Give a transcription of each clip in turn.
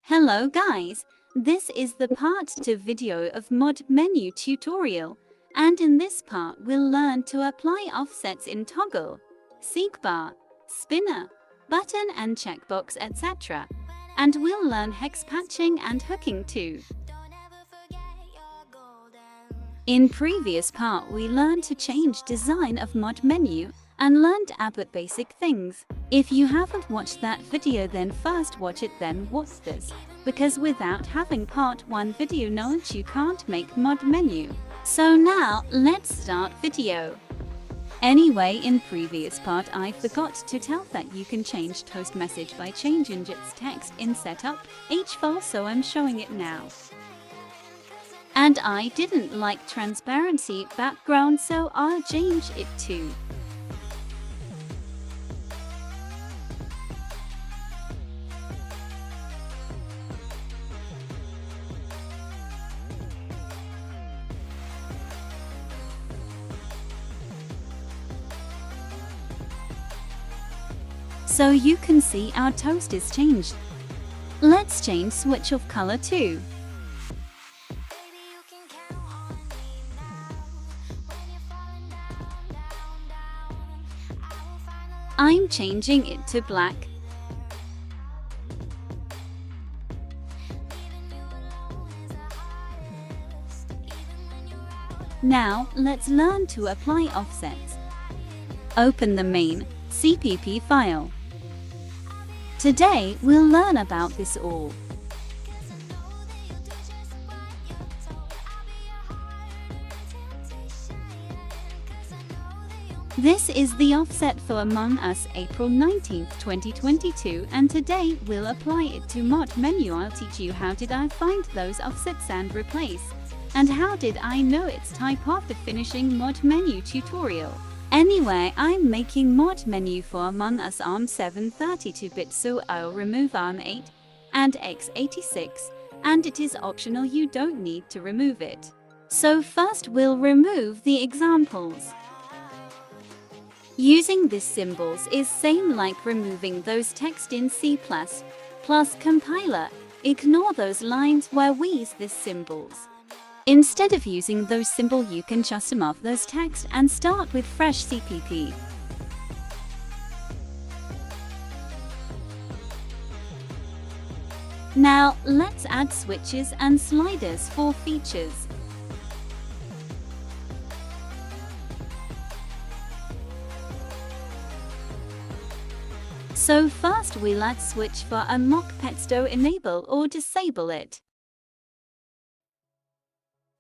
Hello guys, this is the part 2 video of mod menu tutorial, and in this part we'll learn to apply offsets in toggle, seek bar, spinner, button and checkbox etc. And we'll learn hex patching and hooking too. In previous part we learned to change design of mod menu and learned about basic things. If you haven't watched that video, then first watch it, then watch this, because without having part 1 video knowledge you can't make mod menu. So now let's start video. Anyway, in previous part I forgot to tell that you can change toast message by changing its text in setup h-file, so I'm showing it now. And I didn't like transparency background, so I'll change it too. So you can see our toast is changed. Let's change switch of color too. I'm changing it to black. Now let's learn to apply offsets. Open the main CPP file. Today we'll learn about this all. This is the offset for Among Us April 19th, 2022, and today we'll apply it to mod menu. I'll teach you how did I find those offsets and replace, and how did I know its type after finishing mod menu tutorial. Anyway, I'm making mod menu for Among Us ARM7 32-bit, so I'll remove ARM8 and x86, and it is optional, you don't need to remove it. So first we'll remove the examples. Using these symbols is same like removing those text in C++ compiler. Ignore those lines where we use these symbols. Instead of using those symbols, you can just remove those text and start with fresh CPP. Now let's add switches and sliders for features. So first we'll add switch for unlock pets to enable or disable it.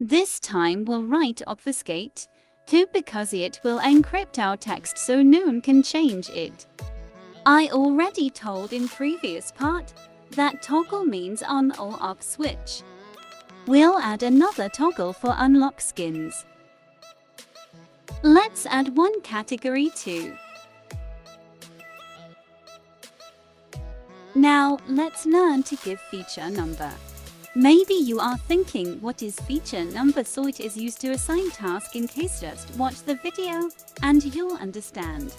This time we'll write obfuscate too, because it will encrypt our text so no one can change it. I already told in previous part that toggle means on or off switch. We'll add another toggle for unlock skins. Let's add one category too. Now let's learn to give feature number. Maybe you are thinking, what is feature number? So it is used to assign task. In case, just watch the video and you'll understand.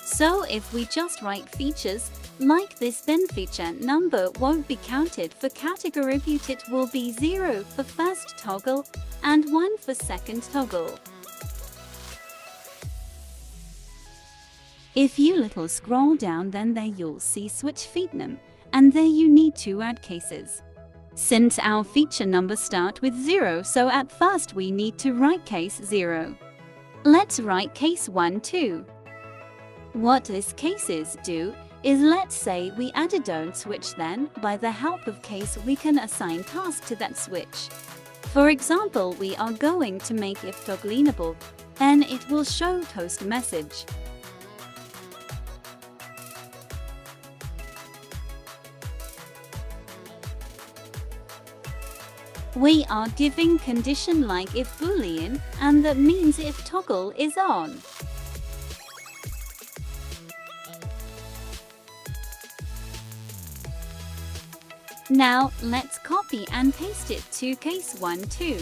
So if we just write features like this, then feature number won't be counted. For category view it will be 0 for first toggle and 1 for second toggle. If you little scroll down, then there you'll see switch feature num, and there you need to add cases. Since our feature number start with 0, so at first we need to write case 0. Let's write case 1 too. What these cases do is, let's say we add a don't switch, then by the help of case we can assign task to that switch. For example, we are going to make if toggle enable, then it will show toast message. We are giving condition like if boolean, and that means if toggle is on. Now let's copy and paste it to case 1 too.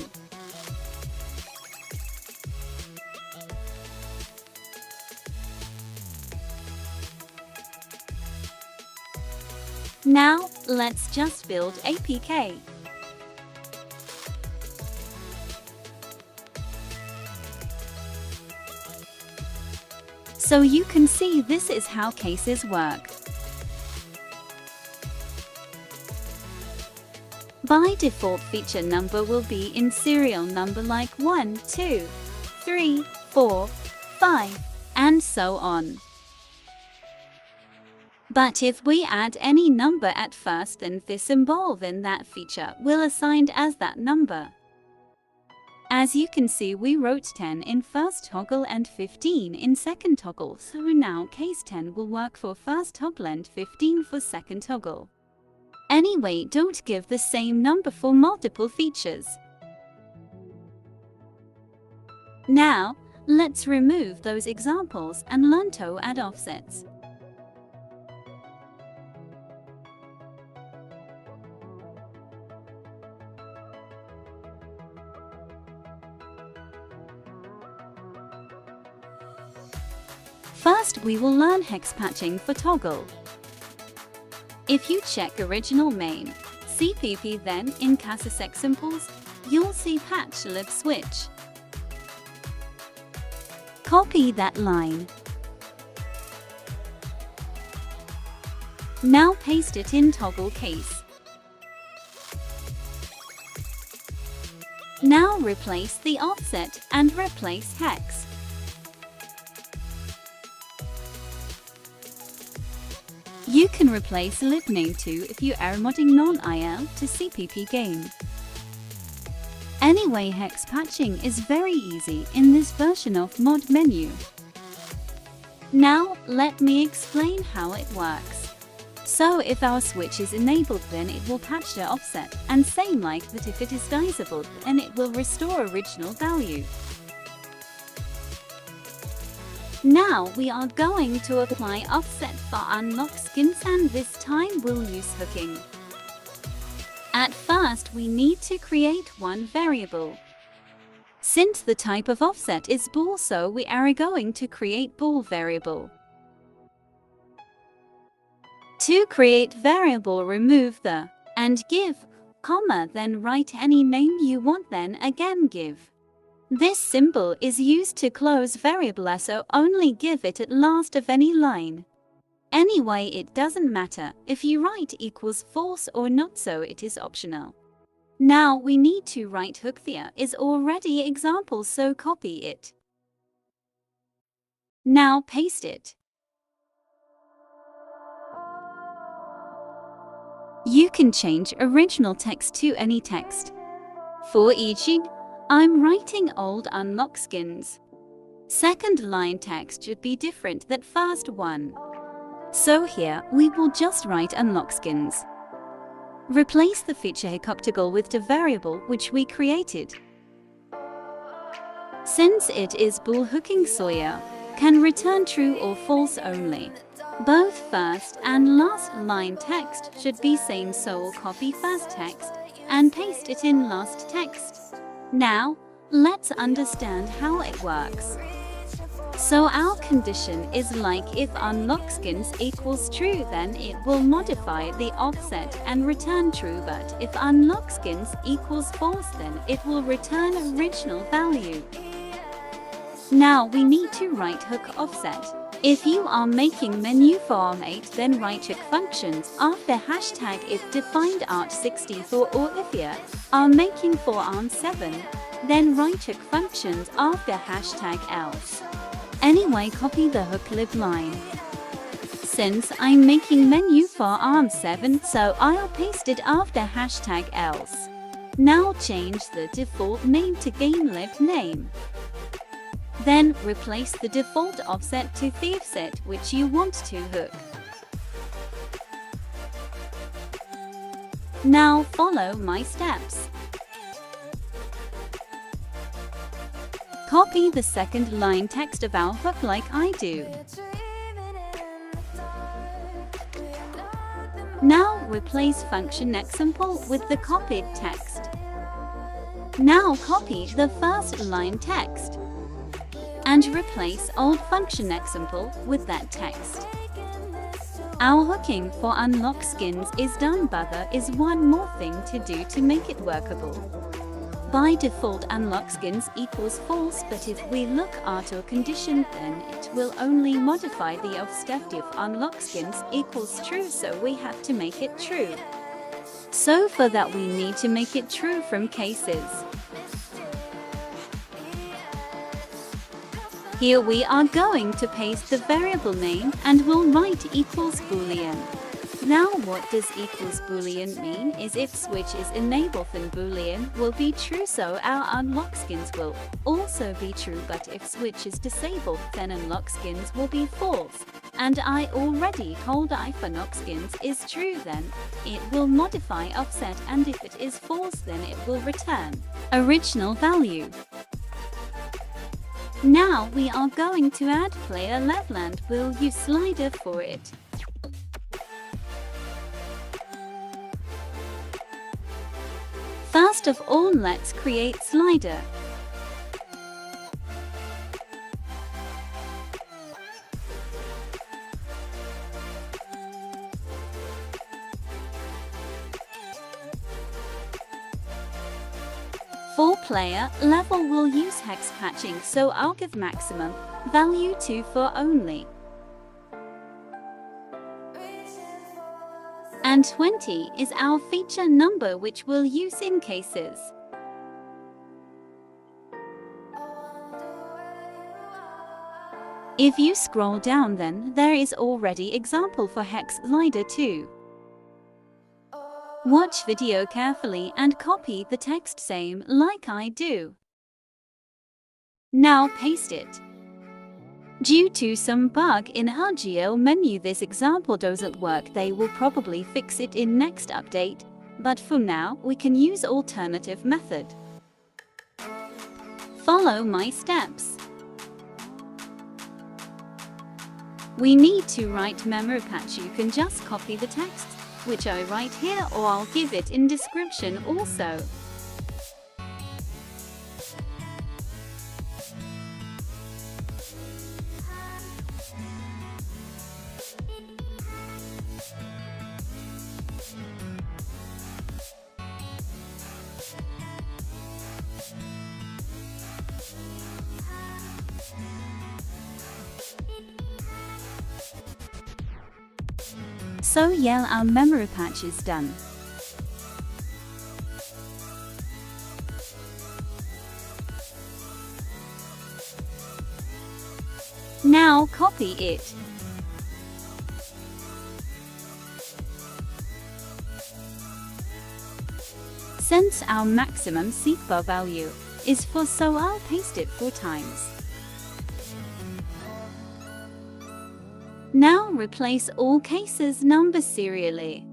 Now, let's just build APK. So you can see this is how cases work. By default, feature number will be in serial number like 1, 2, 3, 4, 5, and so on. But if we add any number at first, then the symbol in that feature will assigned as that number. As you can see, we wrote 10 in first toggle and 15 in second toggle, so now case 10 will work for first toggle and 15 for second toggle. Anyway, don't give the same number for multiple features. Now, let's remove those examples and learn to add offsets. First, we will learn hex patching for toggle. If you check original main, CPP, then in cases examples, you'll see patch-lib switch. Copy that line. Now paste it in toggle case. Now replace the offset and replace hex. You can replace libname too if you are modding non-IL to CPP game. Anyway, hex patching is very easy in this version of mod menu. Now, let me explain how it works. So if our switch is enabled, then it will patch the offset, and same like that if it is disabled, then it will restore original value. Now we are going to apply offset for unlock skins, and this time we'll use hooking. At first we need to create one variable. Since the type of offset is bool, so we are going to create bool variable. To create variable, remove the and give, comma, then write any name you want, then again give. This symbol is used to close variable, so only give it at last of any line. Anyway, it doesn't matter if you write equals false or not, so it is optional. Now we need to write hook. There is already example, so copy it. Now paste it. You can change original text to any text. For e.g., I'm writing old unlock skins. Second line text should be different than first one. So here we will just write unlock skins. Replace the feature helicopter with the variable which we created. Since it is bool, hooking Sawyer can return true or false only. Both first and last line text should be same, so we'll copy first text and paste it in last text. Now, let's understand how it works. So our condition is like if unlock skins equals true, then it will modify the offset and return true, but if unlock skins equals false, then it will return original value. Now we need to write hook offset. If you are making menu for ARM8, then write hook functions after hashtag if defined art64, or if you are making for ARM7, then write hook functions after hashtag else. Anyway, copy the hook lib line. Since I'm making menu for ARM7, so I'll paste it after hashtag else. Now change the default name to targetLibName. Then replace the default offset to the offset which you want to hook. Now follow my steps. Copy the second line text of our hook like I do. Now replace function example with the copied text. Now copy the first line text and replace old function example with that text. Our hooking for unlock skins is done, but there is one more thing to do to make it workable. By default, unlock skins equals false, but if we look at our condition, then it will only modify the of step if unlock skins equals true, so we have to make it true. So for that we need to make it true from cases. Here we are going to paste the variable name and we'll write equals boolean. Now what does equals boolean mean is if switch is enabled then boolean will be true, so our unlock skins will also be true, but if switch is disabled then unlock skins will be false. And I already told if unlock skins is true then it will modify offset, and if it is false then it will return original value. Now we are going to add player level and we'll use slider for it. First of all, let's create slider. For player level we'll use hex patching, so I'll give maximum value 2 for only. And 20 is our feature number which we'll use in cases. If you scroll down then there is already example for hex slider too. Watch video carefully and copy the text same like I do. Now paste it. Due to some bug in LGL menu this example doesn't work. They will probably fix it in next update, but for now we can use alternative method. Follow my steps. We need to write MemoryPatch. You can just copy the text which I write here, or I'll give it in description also. So yeah, our MemoryPatch is done. Now copy it. Since our maximum seekbar value is 4, so I'll paste it 4 times. Now replace all cases numbers serially.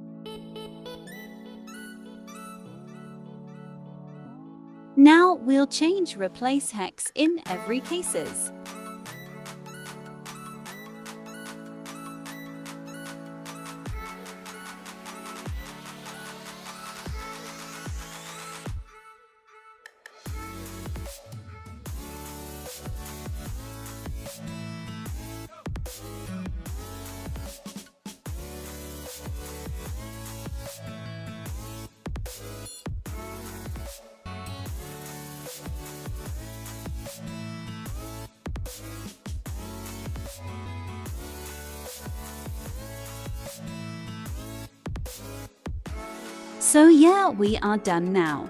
Now we'll change replace hex in every cases. So yeah, we are done now.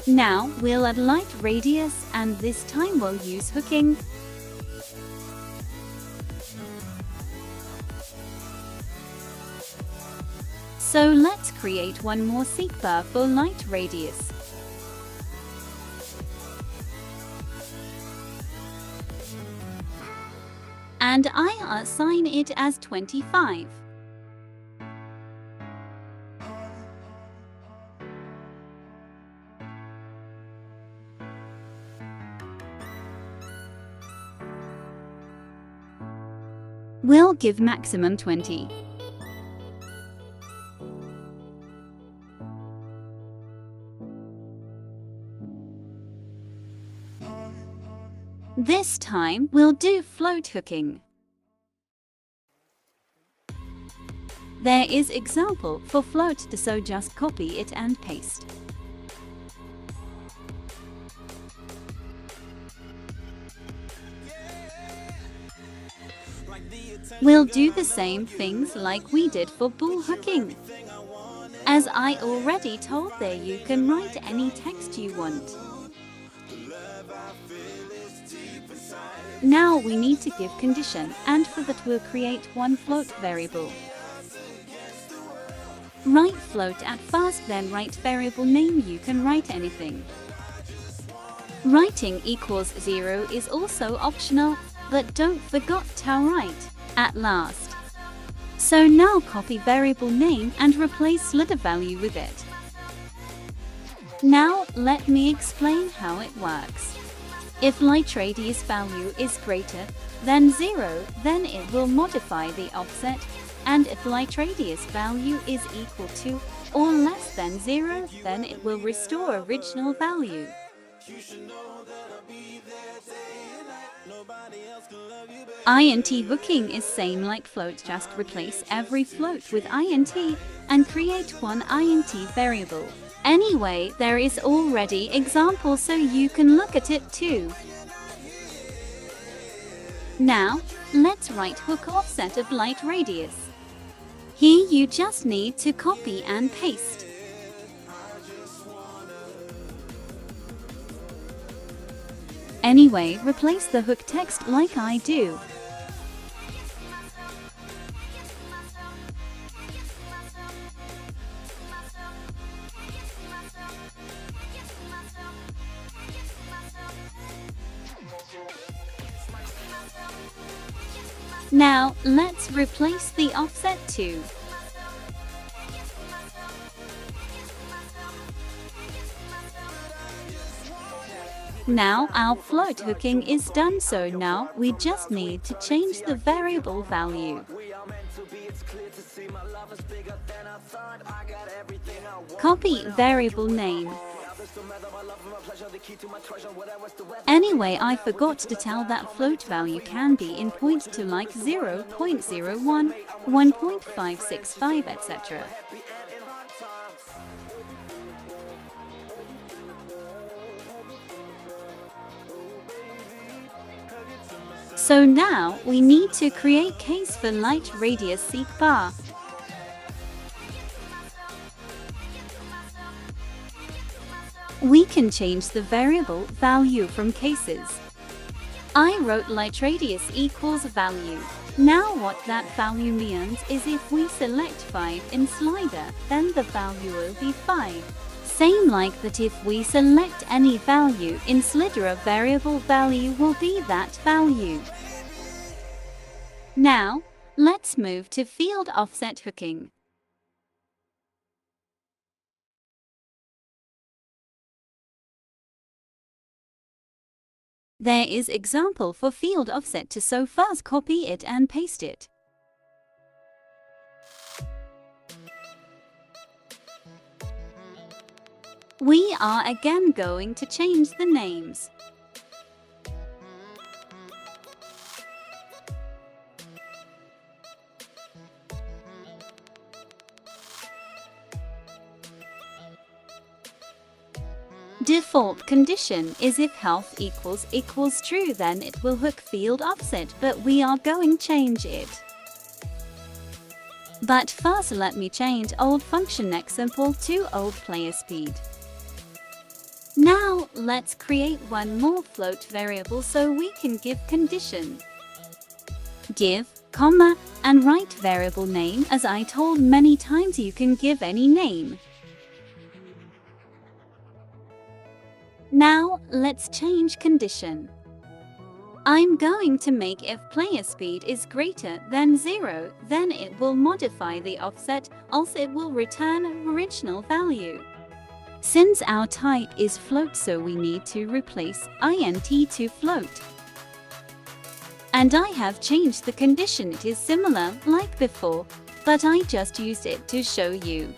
Now we'll add light radius, and this time we'll use hooking. So let's create one more seekbar for light radius. And I assign it as 25. We'll give maximum 20. This time we'll do float hooking. There is example for float, so just copy it and paste. We'll do the same things like we did for bool hooking. As I already told there, you can write any text you want. Now we need to give condition, and for that we'll create one float variable. Write float at first, then write variable name. You can write anything. Writing equals 0 is also optional, but don't forget to write at last. So now copy variable name and replace letter value with it. Now let me explain how it works. If light radius value is greater than 0, then it will modify the offset, and if light radius value is equal to or less than 0, then it will restore original value. INT hooking is same like float, just replace every float with INT and create one INT variable. Anyway, there is already example, so you can look at it too. Now, let's write hook offset of light radius. Here you just need to copy and paste. Anyway, replace the hook text like I do. Now, let's replace the offset too. Now our float hooking is done, so now we just need to change the variable value. Copy variable name. Anyway, I forgot to tell that float value can be in point to like 0.01, 1.565, etc. So now we need to create case for light radius seek bar. We can change the variable value from cases. I wrote light radius equals value. Now what that value means is if we select 5 in slider, then the value will be 5. Same like that if we select any value in slider, a variable value will be that value. Now, let's move to field offset hooking. There is example for field offset too, so first copy it and paste it. We are again going to change the names. Default condition is if health equals true, then it will hook field offset, but we are going to change it. But first let me change old function example to old player speed. Now let's create one more float variable so we can give condition. Give, comma, and write variable name. As I told many times, you can give any name. Now let's change condition. I'm going to make if player speed is greater than 0, then it will modify the offset, else it will return original value. Since our type is float, so we need to replace int to float. And I have changed the condition. It is similar like before, but I just used it to show you.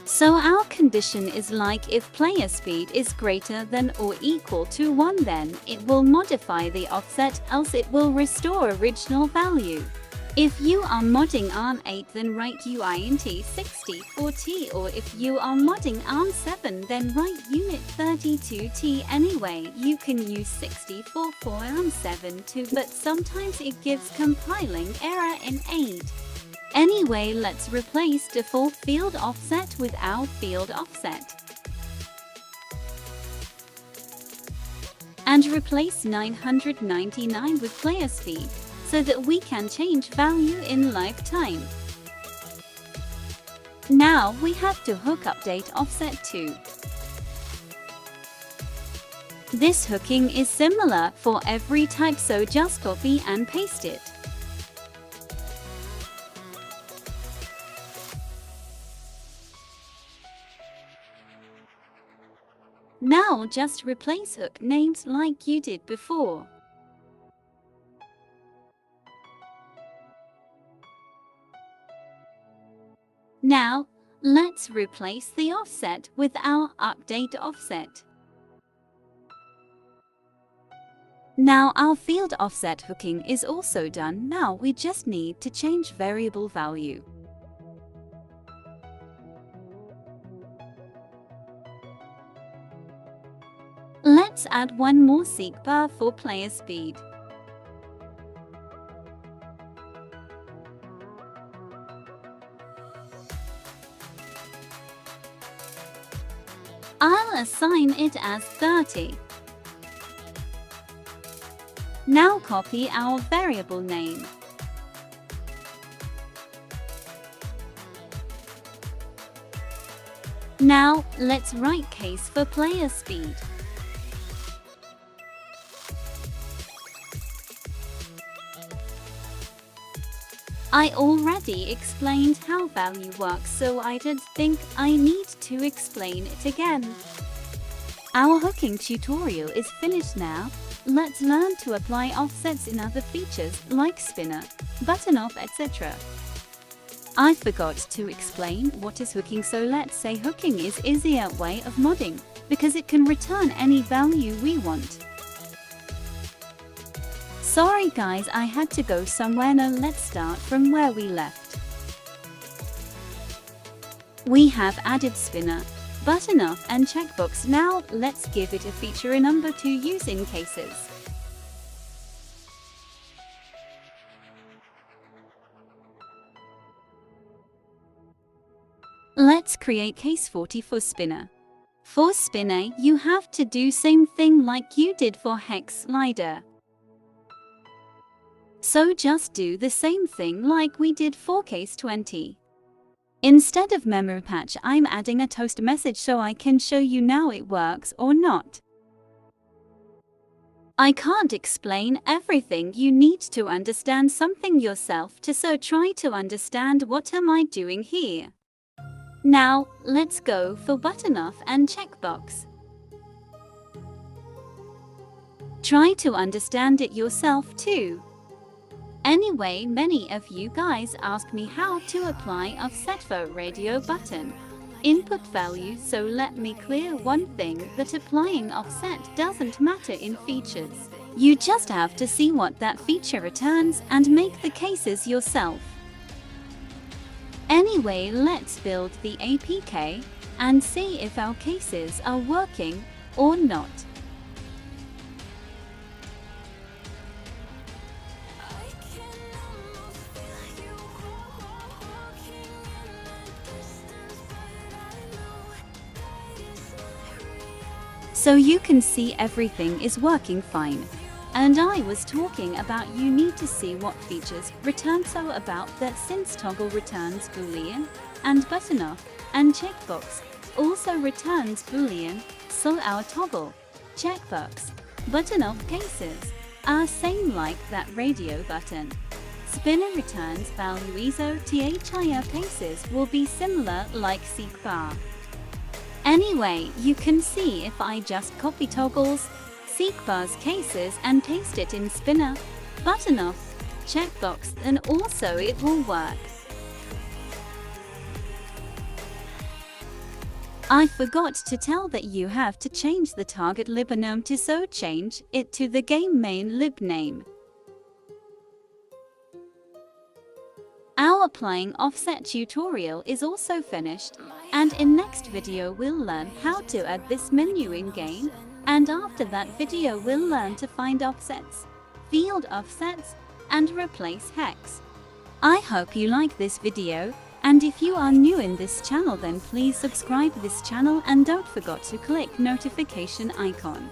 So our condition is like if player speed is greater than or equal to 1, then it will modify the offset, else it will restore original value. If you are modding ARM8, then write UINT 64T, or if you are modding ARM7, then write unit 32T. Anyway, you can use 64 for ARM7 too, but sometimes it gives compiling error in 8. Anyway, let's replace default field offset with our field offset. And replace 999 with player speed, so that we can change value in lifetime. Now we have to hook update offset too. This hooking is similar for every type, so just copy and paste it. Now just replace hook names like you did before. Now, let's replace the offset with our update offset. Now our field offset hooking is also done. Now we just need to change variable value. Let's add one more seek bar for player speed. I'll assign it as 30. Now copy our variable name. Now let's write case for player speed. I already explained how value works, so I don't think I need to explain it again. Our hooking tutorial is finished now. Let's learn to apply offsets in other features like spinner, button off, etc. I forgot to explain what is hooking, so let's say hooking is easier way of modding because it can return any value we want. Sorry guys, I had to go somewhere. Now let's start from where we left. We have added spinner, button off and checkbox. Now let's give it a feature number to use in cases. Let's create case 40 for spinner. For spinner, you have to do same thing like you did for hex slider. So just do the same thing like we did for case 20. Instead of MemoryPatch, I'm adding a toast message so I can show you now it works or not. I can't explain everything. You need to understand something yourself so try to understand what am I doing here. Now, let's go for button off and checkbox. Try to understand it yourself too. Anyway, many of you guys ask me how to apply offset for radio button input value, so let me clear one thing, that applying offset doesn't matter in features. You just have to see what that feature returns and make the cases yourself. Anyway, let's build the APK and see if our cases are working or not. So you can see everything is working fine. And I was talking about you need to see what features return, so about that since toggle returns boolean and button off and checkbox also returns boolean, so our toggle, checkbox, button off cases are same like that radio button. Spinner returns value ISO THIR cases will be similar like seek bar. Anyway, you can see if I just copy toggles, seek bars cases and paste it in spinner, button off, checkbox, then also it will work. I forgot to tell that you have to change the targetLibName to so change it to the game main libname. Our applying offset tutorial is also finished, and in next video we'll learn how to add this menu in game, and after that video we'll learn to find offsets, field offsets, and replace hex. I hope you like this video, and if you are new in this channel then please subscribe this channel and don't forget to click notification icon.